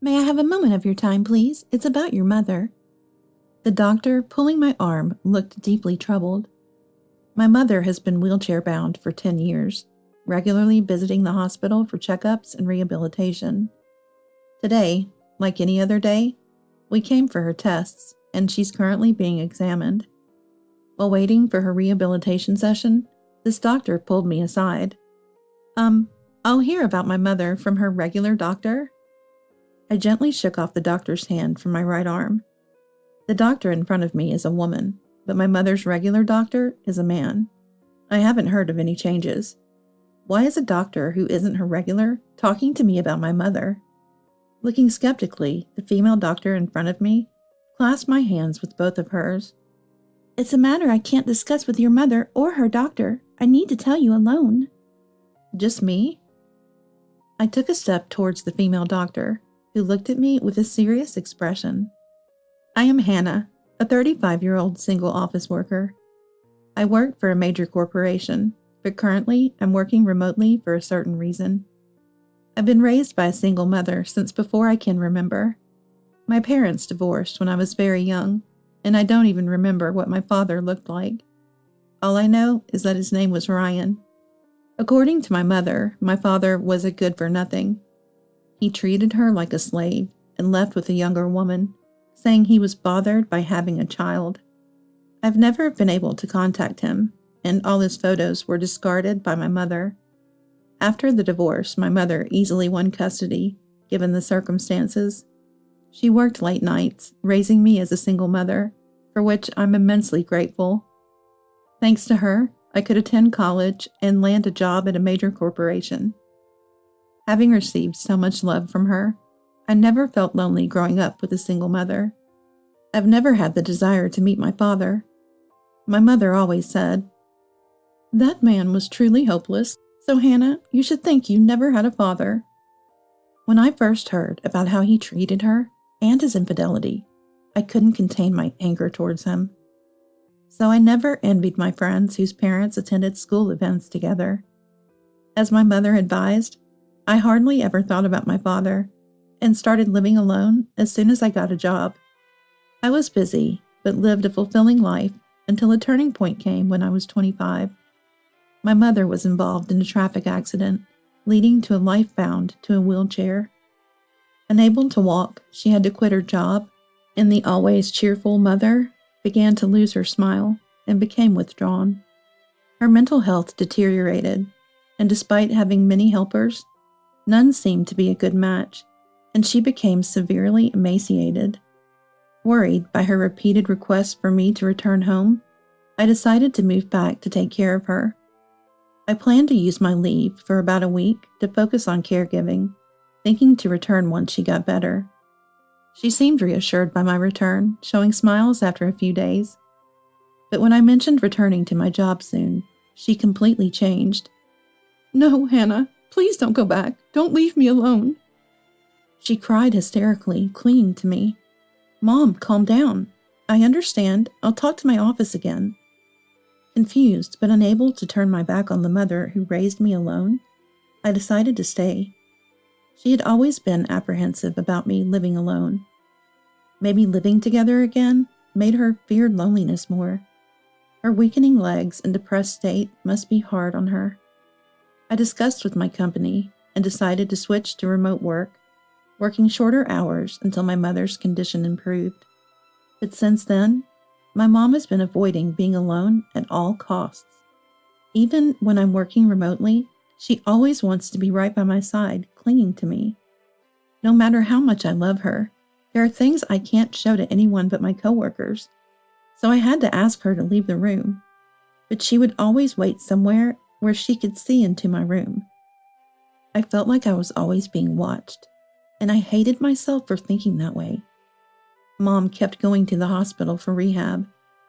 May I have a moment of your time, please? It's about your mother. The doctor, pulling my arm, looked deeply troubled. My mother has been wheelchair-bound for 10 years, regularly visiting the hospital for checkups and rehabilitation. Today, like any other day, we came for her tests, and she's currently being examined. While waiting for her rehabilitation session, this doctor pulled me aside. I'll hear about my mother from her regular doctor. I gently shook off the doctor's hand from my right arm. The doctor in front of me is a woman, but my mother's regular doctor is a man. I haven't heard of any changes. Why is a doctor who isn't her regular talking to me about my mother? Looking skeptically, the female doctor in front of me clasped my hands with both of hers. It's a matter I can't discuss with your mother or her doctor. I need to tell you alone. Just me? I took a step towards the female doctor, who looked at me with a serious expression. I am Hannah, a 35-year-old single office worker. I work for a major corporation, but currently I'm working remotely for a certain reason. I've been raised by a single mother since before I can remember. My parents divorced when I was very young, and I don't even remember what my father looked like. All I know is that his name was Ryan. According to my mother, my father was a good-for-nothing. He treated her like a slave and left with a younger woman, saying he was bothered by having a child. I've never been able to contact him, and all his photos were discarded by my mother. After the divorce, my mother easily won custody, given the circumstances. She worked late nights, raising me as a single mother, for which I'm immensely grateful. Thanks to her, I could attend college and land a job at a major corporation. Having received so much love from her, I never felt lonely growing up with a single mother. I've never had the desire to meet my father. My mother always said, "That man was truly hopeless, so Hannah, you should think you never had a father." When I first heard about how he treated her and his infidelity, I couldn't contain my anger towards him. So I never envied my friends whose parents attended school events together. As my mother advised, I hardly ever thought about my father and started living alone as soon as I got a job. I was busy, but lived a fulfilling life until a turning point came when I was 25. My mother was involved in a traffic accident, leading to a life bound to a wheelchair. Unable to walk, she had to quit her job, and the always cheerful mother began to lose her smile and became withdrawn. Her mental health deteriorated, and despite having many helpers, none seemed to be a good match, and she became severely emaciated. Worried by her repeated requests for me to return home, I decided to move back to take care of her. I planned to use my leave for about a week to focus on caregiving, thinking to return once she got better. She seemed reassured by my return, showing smiles after a few days. But when I mentioned returning to my job soon, she completely changed. "No, Hannah, please don't go back. Don't leave me alone." She cried hysterically, clinging to me. "Mom, calm down. I understand. I'll talk to my office again." Confused but unable to turn my back on the mother who raised me alone, I decided to stay. She had always been apprehensive about me living alone. Maybe living together again made her fear loneliness more. Her weakening legs and depressed state must be hard on her. I discussed with my company and decided to switch to remote work, working shorter hours until my mother's condition improved. But since then, my mom has been avoiding being alone at all costs. Even when I'm working remotely, she always wants to be right by my side, clinging to me. No matter how much I love her, there are things I can't show to anyone but my coworkers, so I had to ask her to leave the room. But she would always wait somewhere where she could see into my room. I felt like I was always being watched, and I hated myself for thinking that way. Mom kept going to the hospital for rehab,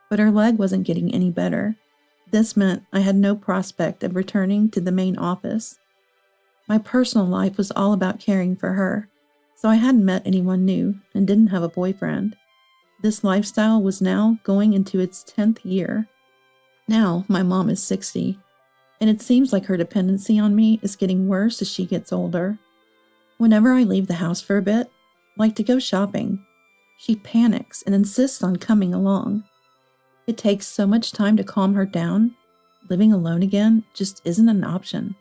but her leg wasn't getting any better. This meant I had no prospect of returning to the main office. My personal life was all about caring for her, so I hadn't met anyone new and didn't have a boyfriend. This lifestyle was now going into its 10th year. Now my mom is 60, and it seems like her dependency on me is getting worse as she gets older. Whenever I leave the house for a bit, like to go shopping. She panics and insists on coming along. It takes so much time to calm her down. Living alone again just isn't an option.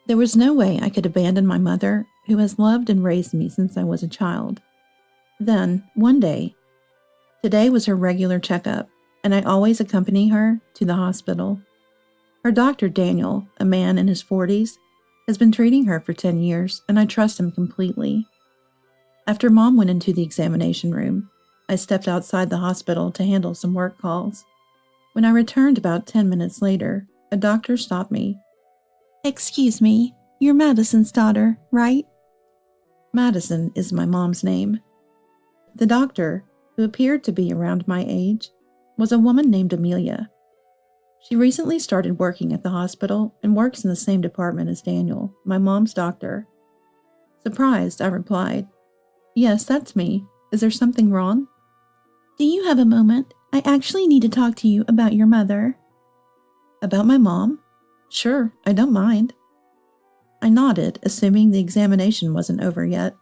There was no way I could abandon my mother, who has loved and raised me since I was a child. Then, one day, today was her regular checkup, and I always accompany her to the hospital. Her doctor, Daniel, a man in his 40s, has been treating her for 10 years, and I trust him completely. After Mom went into the examination room, I stepped outside the hospital to handle some work calls. When I returned about 10 minutes later, a doctor stopped me. "Excuse me, you're Madison's daughter, right?" Madison is my mom's name. The doctor, who appeared to be around my age, was a woman named Amelia. She recently started working at the hospital and works in the same department as Daniel, my mom's doctor. Surprised, I replied, "Yes, that's me. Is there something wrong?" "Do you have a moment? I actually need to talk to you about your mother." "About my mom? Sure, I don't mind." I nodded, assuming the examination wasn't over yet.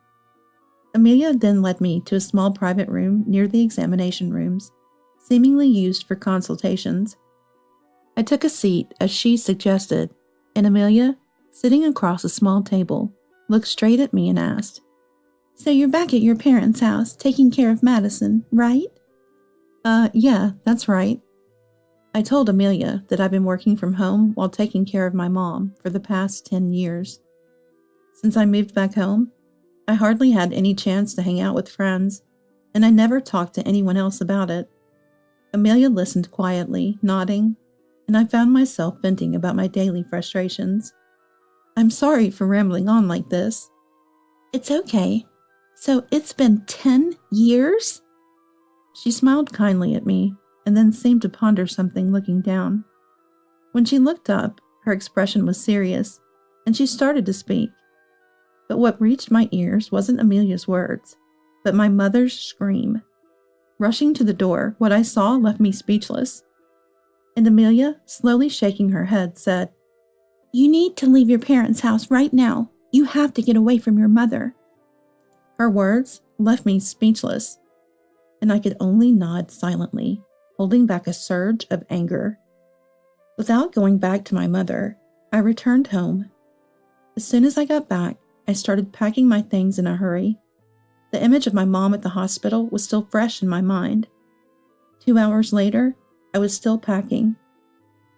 Amelia then led me to a small private room near the examination rooms, seemingly used for consultations. I took a seat as she suggested, and Amelia, sitting across a small table, looked straight at me and asked, "So you're back at your parents' house taking care of Madison, right?" Yeah, that's right." I told Amelia that I've been working from home while taking care of my mom for the past 10 years. Since I moved back home, I hardly had any chance to hang out with friends, and I never talked to anyone else about it. Amelia listened quietly, nodding, and I found myself venting about my daily frustrations. "I'm sorry for rambling on like this." "It's okay. So it's been 10 years? She smiled kindly at me, and then seemed to ponder something looking down. When she looked up, her expression was serious, and she started to speak. But what reached my ears wasn't Amelia's words, but my mother's scream. Rushing to the door, what I saw left me speechless. And Amelia, slowly shaking her head, said, "You need to leave your parents' house right now. You have to get away from your mother." Her words left me speechless, and I could only nod silently, holding back a surge of anger. Without going back to my mother, I returned home. As soon as I got back, I started packing my things in a hurry. The image of my mom at the hospital was still fresh in my mind. 2 hours later, I was still packing.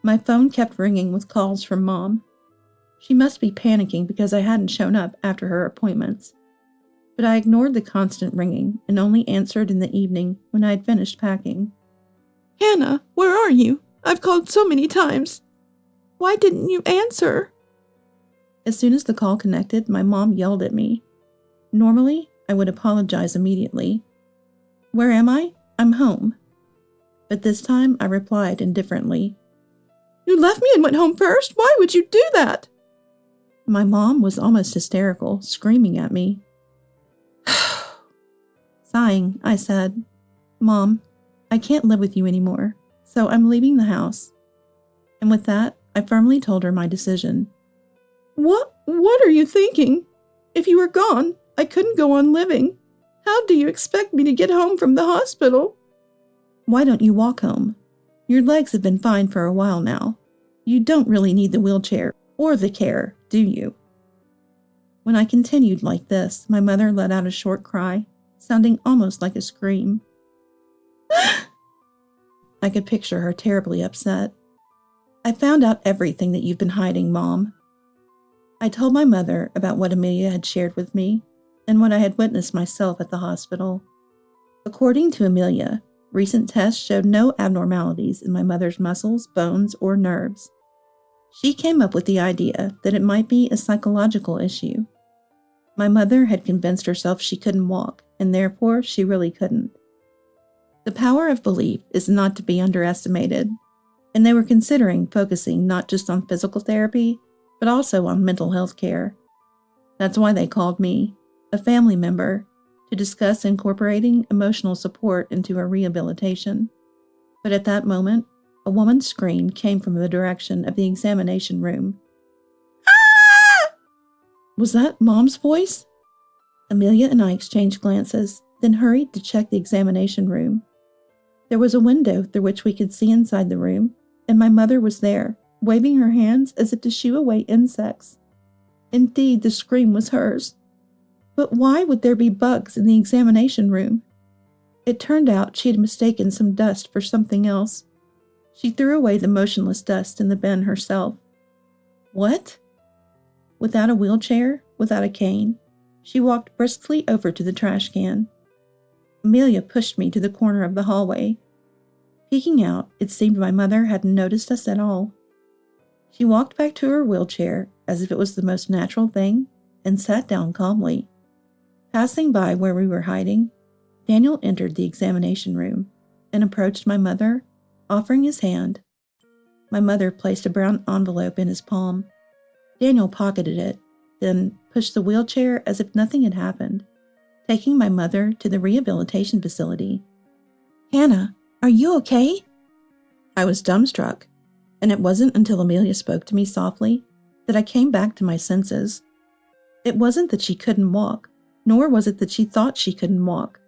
My phone kept ringing with calls from Mom. She must be panicking because I hadn't shown up after her appointments. But I ignored the constant ringing and only answered in the evening when I had finished packing. "Hannah, where are you? I've called so many times. Why didn't you answer?" As soon as the call connected, my mom yelled at me. Normally, I would apologize immediately. "Where am I? I'm home." But this time, I replied indifferently. "You left me and went home first? Why would you do that?" My mom was almost hysterical, screaming at me. Sighing, I said, "Mom, I can't live with you anymore, so I'm leaving the house." And with that, I firmly told her my decision. What are you thinking? If you were gone, I couldn't go on living. How do you expect me to get home from the hospital?" "Why don't you walk home? Your legs have been fine for a while now. You don't really need the wheelchair or the care, do you?" When I continued like this, my mother let out a short cry, sounding almost like a scream. I could picture her terribly upset. "I found out everything that you've been hiding, Mom." I told my mother about what Amelia had shared with me and what I had witnessed myself at the hospital. According to Amelia, recent tests showed no abnormalities in my mother's muscles, bones, or nerves. She came up with the idea that it might be a psychological issue. My mother had convinced herself she couldn't walk, and therefore she really couldn't. The power of belief is not to be underestimated, and they were considering focusing not just on physical therapy, but also on mental health care. That's why they called me, a family member, to discuss incorporating emotional support into her rehabilitation. But at that moment, a woman's scream came from the direction of the examination room. "Ah!" Was that Mom's voice? Amelia and I exchanged glances, then hurried to check the examination room. There was a window through which we could see inside the room, and my mother was there, waving her hands as if to shoo away insects. Indeed, the scream was hers. But why would there be bugs in the examination room? It turned out she had mistaken some dust for something else. She threw away the motionless dust in the bin herself. What? Without a wheelchair, without a cane, she walked briskly over to the trash can. Amelia pushed me to the corner of the hallway. Peeking out, it seemed my mother hadn't noticed us at all. She walked back to her wheelchair as if it was the most natural thing and sat down calmly. Passing by where we were hiding, Daniel entered the examination room and approached my mother, offering his hand. My mother placed a brown envelope in his palm. Daniel pocketed it, then pushed the wheelchair as if nothing had happened, taking my mother to the rehabilitation facility. "Hannah, are you okay?" I was dumbstruck, and it wasn't until Amelia spoke to me softly that I came back to my senses. It wasn't that she couldn't walk, nor was it that she thought she couldn't walk.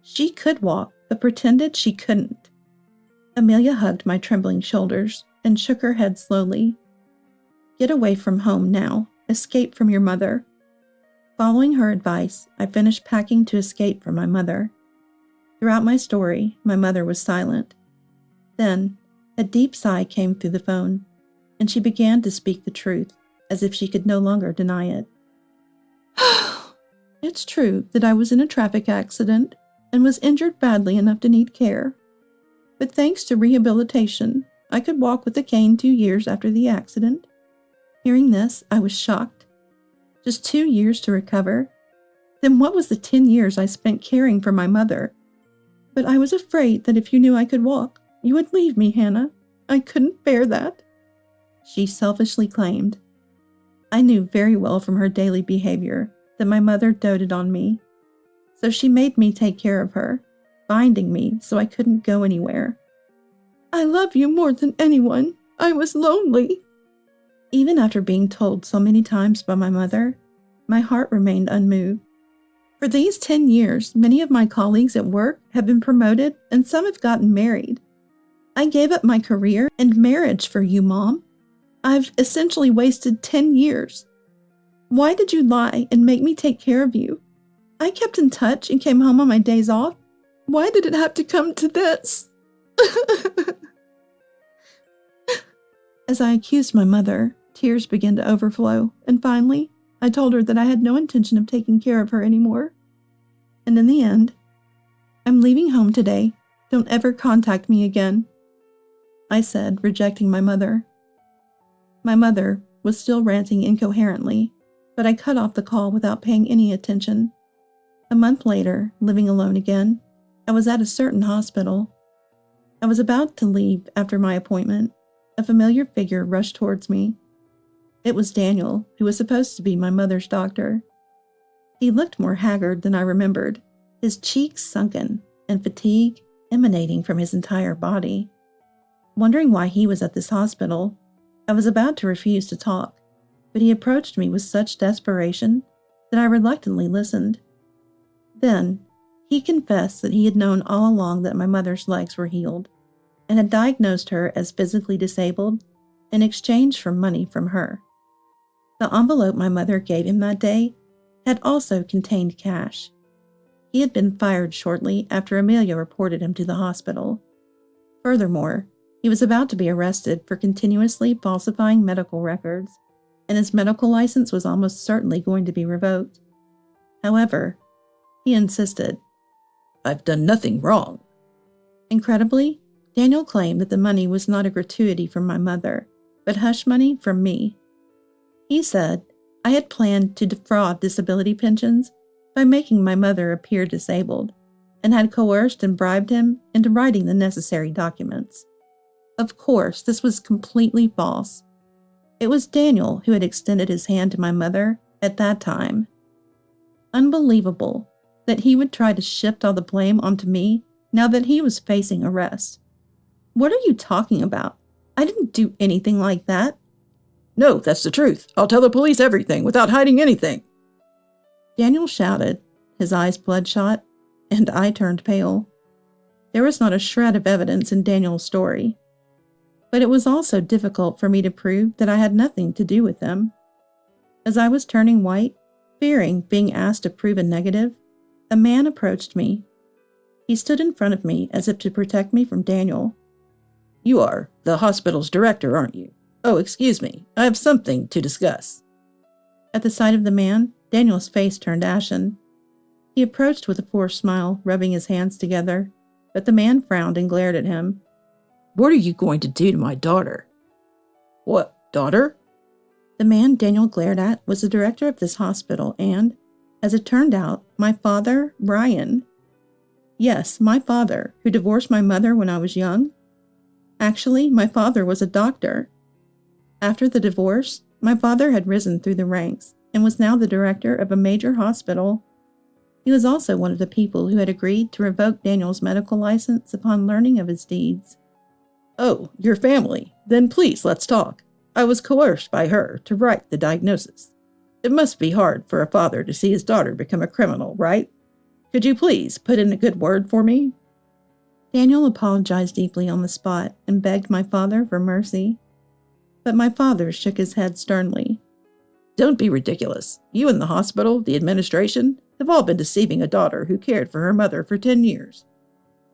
She could walk, but pretended she couldn't. Amelia hugged my trembling shoulders and shook her head slowly. "Get away from home now. Escape from your mother." Following her advice, I finished packing to escape from my mother. Throughout my story, my mother was silent. Then, a deep sigh came through the phone, and she began to speak the truth, as if she could no longer deny it. "It's true that I was in a traffic accident and was injured badly enough to need care. But thanks to rehabilitation, I could walk with a cane 2 years after the accident." Hearing this, I was shocked. Just 2 years to recover? Then what was the 10 years I spent caring for my mother? "But I was afraid that if you knew I could walk, you would leave me, Hannah. I couldn't bear that," she selfishly claimed. I knew very well from her daily behavior that my mother doted on me. So she made me take care of her, binding me so I couldn't go anywhere. "I love you more than anyone. I was lonely." Even after being told so many times by my mother, my heart remained unmoved. For these 10 years, many of my colleagues at work have been promoted and some have gotten married. I gave up my career and marriage for you, Mom. I've essentially wasted 10 years. Why did you lie and make me take care of you? I kept in touch and came home on my days off. Why did it have to come to this?" As I accused my mother, tears began to overflow, and finally, I told her that I had no intention of taking care of her anymore. And in the end, "I'm leaving home today. Don't ever contact me again," I said, rejecting my mother. My mother was still ranting incoherently, but I cut off the call without paying any attention. A month later, living alone again, I was at a certain hospital. I was about to leave after my appointment. A familiar figure rushed towards me. It was Daniel, who was supposed to be my mother's doctor. He looked more haggard than I remembered, his cheeks sunken and fatigue emanating from his entire body. Wondering why he was at this hospital, I was about to refuse to talk, but he approached me with such desperation that I reluctantly listened. Then, he confessed that he had known all along that my mother's legs were healed, and had diagnosed her as physically disabled in exchange for money from her. The envelope my mother gave him that day had also contained cash. He had been fired shortly after Amelia reported him to the hospital. Furthermore, he was about to be arrested for continuously falsifying medical records, and his medical license was almost certainly going to be revoked. However, he insisted, "I've done nothing wrong." Incredibly, Daniel claimed that the money was not a gratuity from my mother, but hush money from me. He said I had planned to defraud disability pensions by making my mother appear disabled, and had coerced and bribed him into writing the necessary documents. Of course, this was completely false. It was Daniel who had extended his hand to my mother at that time. Unbelievable that he would try to shift all the blame onto me now that he was facing arrest. "What are you talking about? I didn't do anything like that." "No, that's the truth. I'll tell the police everything without hiding anything." Daniel shouted, his eyes bloodshot, and I turned pale. There was not a shred of evidence in Daniel's story, but it was also difficult for me to prove that I had nothing to do with them. As I was turning white, fearing being asked to prove a negative, a man approached me. He stood in front of me as if to protect me from Daniel. "You are the hospital's director, aren't you? Oh, excuse me, I have something to discuss." At the sight of the man, Daniel's face turned ashen. He approached with a forced smile, rubbing his hands together, but the man frowned and glared at him. "What are you going to do to my daughter?" "What, daughter?" The man Daniel glared at was the director of this hospital and, as it turned out, my father, Ryan. Yes, my father, who divorced my mother when I was young. Actually, my father was a doctor. After the divorce, my father had risen through the ranks and was now the director of a major hospital. He was also one of the people who had agreed to revoke Daniel's medical license upon learning of his deeds. "Oh, your family? Then please, let's talk. I was coerced by her to write the diagnosis. It must be hard for a father to see his daughter become a criminal, right? Could you please put in a good word for me?" Daniel apologized deeply on the spot and begged my father for mercy. But my father shook his head sternly. "Don't be ridiculous. You and the hospital, the administration, have all been deceiving a daughter who cared for her mother for 10 years.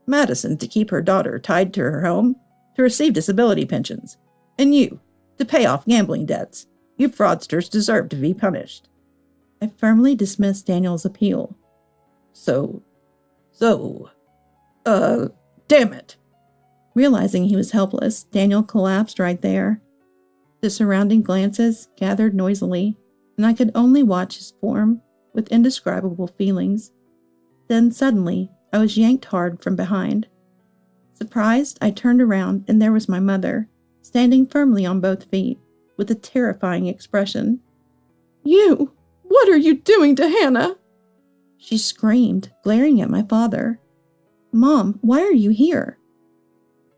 Madison to keep her daughter tied to her home, to receive disability pensions, and you, to pay off gambling debts. You fraudsters deserve to be punished." I firmly dismissed Daniel's appeal. Damn it. Realizing he was helpless, Daniel collapsed right there. The surrounding glances gathered noisily, and I could only watch his form with indescribable feelings. Then suddenly, I was yanked hard from behind. Surprised, I turned around, and there was my mother, standing firmly on both feet, with a terrifying expression. What are you doing to Hannah?" She screamed, glaring at my father. "Mom, why are you here?"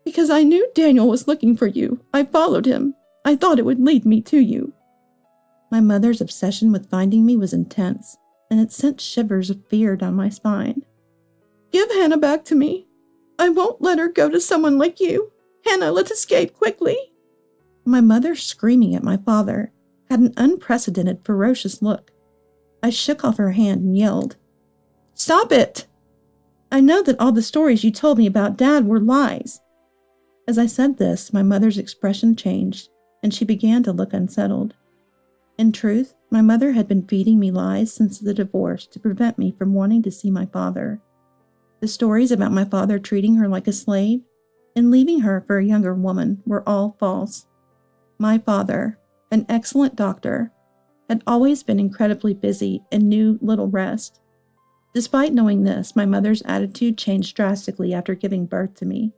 "Because I knew Daniel was looking for you. I followed him. I thought it would lead me to you." My mother's obsession with finding me was intense, and it sent shivers of fear down my spine. "Give Hannah back to me. I won't let her go to someone like you. Hannah, let's escape quickly." My mother, screaming at my father, had an unprecedented, ferocious look. I shook off her hand and yelled, "Stop it! I know that all the stories you told me about Dad were lies." As I said this, my mother's expression changed, and she began to look unsettled. In truth, my mother had been feeding me lies since the divorce to prevent me from wanting to see my father. The stories about my father treating her like a slave and leaving her for a younger woman were all false. My father, an excellent doctor, had always been incredibly busy and knew little rest. Despite knowing this, my mother's attitude changed drastically after giving birth to me.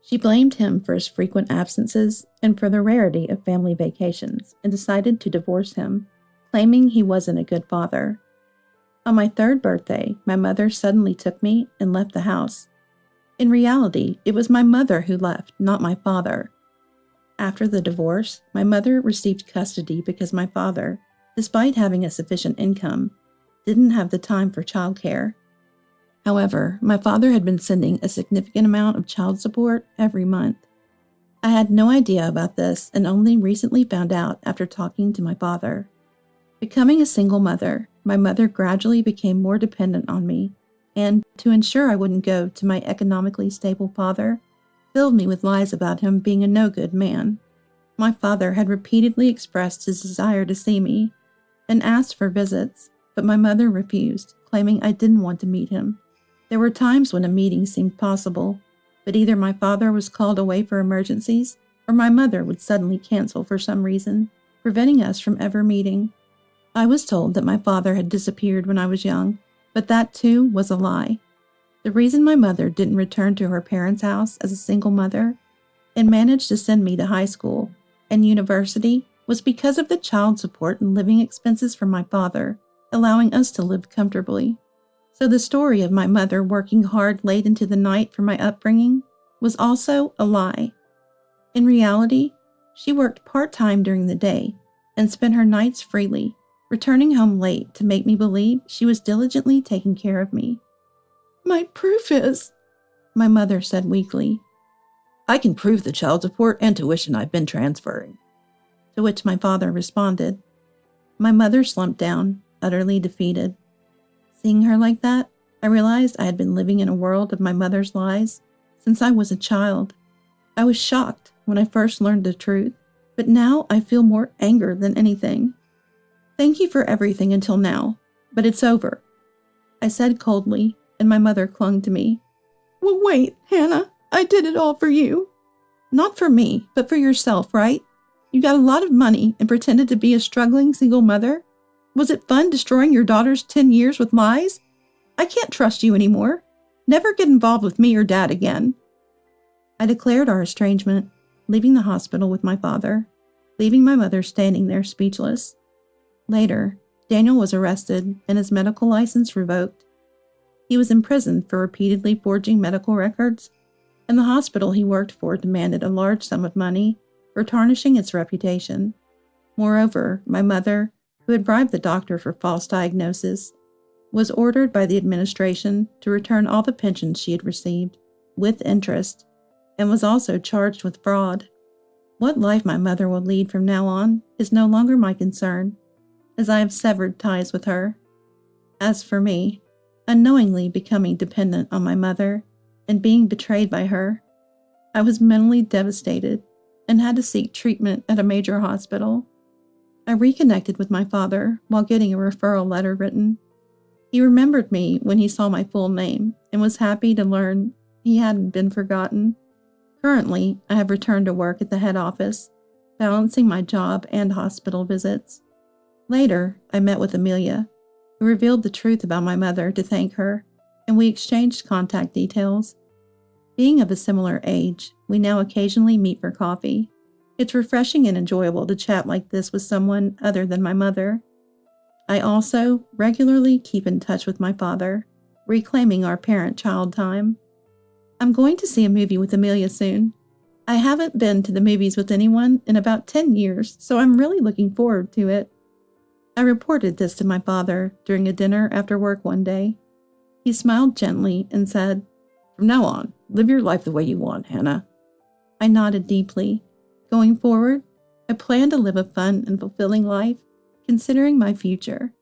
She blamed him for his frequent absences and for the rarity of family vacations and decided to divorce him, claiming he wasn't a good father. On my 3rd birthday, my mother suddenly took me and left the house. In reality, it was my mother who left, not my father. After the divorce, my mother received custody because my father, despite having a sufficient income, didn't have the time for childcare. However, my father had been sending a significant amount of child support every month. I had no idea about this and only recently found out after talking to my father. Becoming a single mother, my mother gradually became more dependent on me, and, to ensure I wouldn't go to my economically stable father, filled me with lies about him being a no-good man. My father had repeatedly expressed his desire to see me and asked for visits, but my mother refused, claiming I didn't want to meet him. There were times when a meeting seemed possible, but either my father was called away for emergencies or my mother would suddenly cancel for some reason, preventing us from ever meeting. I was told that my father had disappeared when I was young, but that too was a lie. The reason my mother didn't return to her parents' house as a single mother and managed to send me to high school and university was because of the child support and living expenses from my father, allowing us to live comfortably. So the story of my mother working hard late into the night for my upbringing was also a lie. In reality, she worked part-time during the day and spent her nights freely, returning home late to make me believe she was diligently taking care of me. "My proof is," my mother said weakly. "I can prove the child support and tuition I've been transferring." To which my father responded. My mother slumped down, utterly defeated. Seeing her like that, I realized I had been living in a world of my mother's lies since I was a child. I was shocked when I first learned the truth, but now I feel more anger than anything. "Thank you for everything until now, but it's over," I said coldly, and my mother clung to me. "Well, wait, Hannah, I did it all for you." "Not for me, but for yourself, right? You got a lot of money and pretended to be a struggling single mother. Was it fun destroying your daughter's 10 years with lies? I can't trust you anymore. Never get involved with me or Dad again." I declared our estrangement, leaving the hospital with my father, leaving my mother standing there speechless. Later, Daniel was arrested and his medical license revoked. He was imprisoned for repeatedly forging medical records, and the hospital he worked for demanded a large sum of money for tarnishing its reputation. Moreover, my mother, who had bribed the doctor for false diagnosis, was ordered by the administration to return all the pensions she had received, with interest, and was also charged with fraud. What life my mother will lead from now on is no longer my concern, as I have severed ties with her. As for me, unknowingly becoming dependent on my mother and being betrayed by her, I was mentally devastated and had to seek treatment at a major hospital. I reconnected with my father while getting a referral letter written. He remembered me when he saw my full name and was happy to learn he hadn't been forgotten. Currently, I have returned to work at the head office, balancing my job and hospital visits. Later, I met with Amelia, who revealed the truth about my mother to thank her, and we exchanged contact details. Being of a similar age, we now occasionally meet for coffee. It's refreshing and enjoyable to chat like this with someone other than my mother. I also regularly keep in touch with my father, reclaiming our parent-child time. I'm going to see a movie with Amelia soon. I haven't been to the movies with anyone in about 10 years, so I'm really looking forward to it. I reported this to my father during a dinner after work one day. He smiled gently and said, "From now on, live your life the way you want, Hannah." I nodded deeply. Going forward, I plan to live a fun and fulfilling life, considering my future.